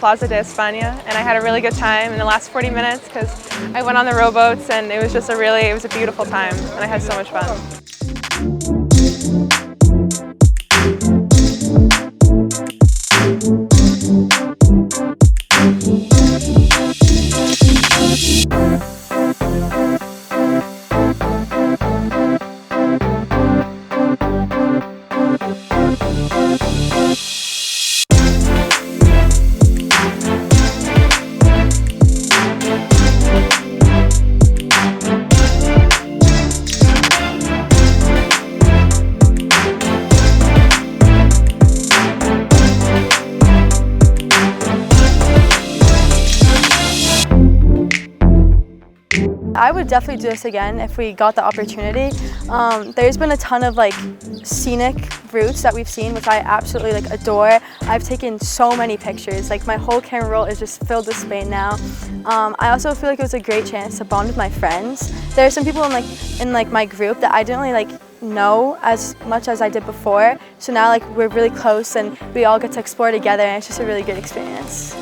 Plaza de España, and I had a really good time in the last 40 minutes because I went on the rowboats, and it was just it was a beautiful time, and I had so much fun. I would definitely do this again if we got the opportunity. There's been a ton of scenic routes that we've seen, which I absolutely adore. I've taken so many pictures. My whole camera roll is just filled with Spain now. I also feel like it was a great chance to bond with my friends. There are some people in my group that I didn't really know as much as I did before. So now we're really close and we all get to explore together, and it's just a really good experience.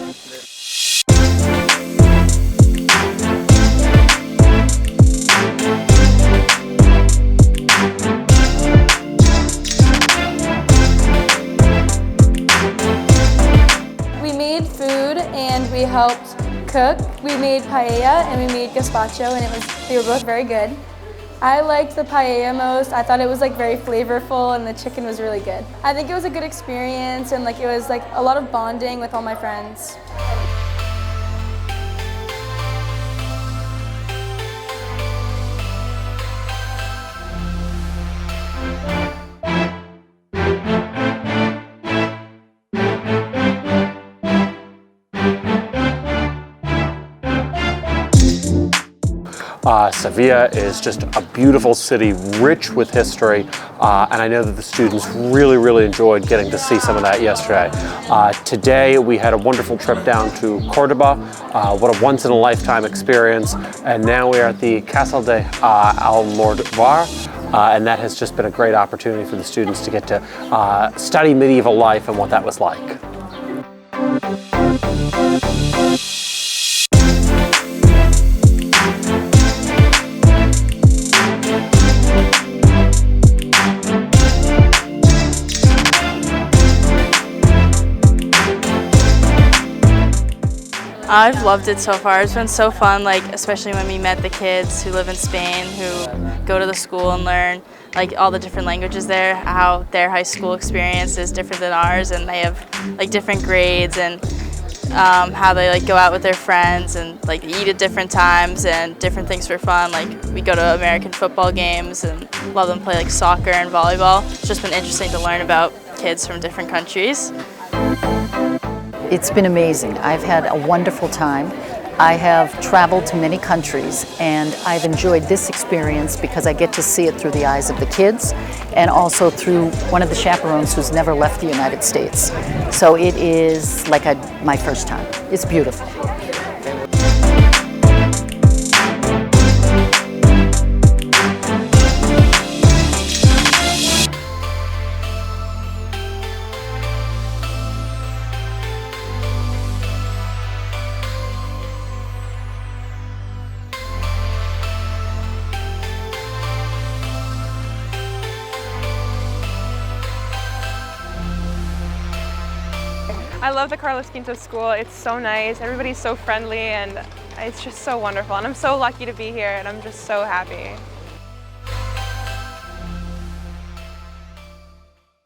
And we helped cook. We made paella and we made gazpacho, and they were both very good. I liked the paella most. I thought it was very flavorful, and the chicken was really good. I think it was a good experience, and it was a lot of bonding with all my friends. Sevilla is just a beautiful city, rich with history, and I know that the students really enjoyed getting to see some of that yesterday. Today we had a wonderful trip down to Cordoba, what a once-in-a-lifetime experience, and now we are at the Castle de Almodovar, and that has just been a great opportunity for the students to get to study medieval life and what that was like. I've loved it so far. It's been so fun, especially when we met the kids who live in Spain, who go to the school and learn all the different languages there, how their high school experience is different than ours, and they have different grades, and how they go out with their friends and eat at different times and different things for fun. We go to American football games and love them play soccer and volleyball. It's just been interesting to learn about kids from different countries. It's been amazing. I've had a wonderful time. I have traveled to many countries, and I've enjoyed this experience because I get to see it through the eyes of the kids and also through one of the chaperones who's never left the United States. So it is my first time. It's beautiful. I love the Carlos V School. It's so nice. Everybody's so friendly, and it's just so wonderful. And I'm so lucky to be here, and I'm just so happy.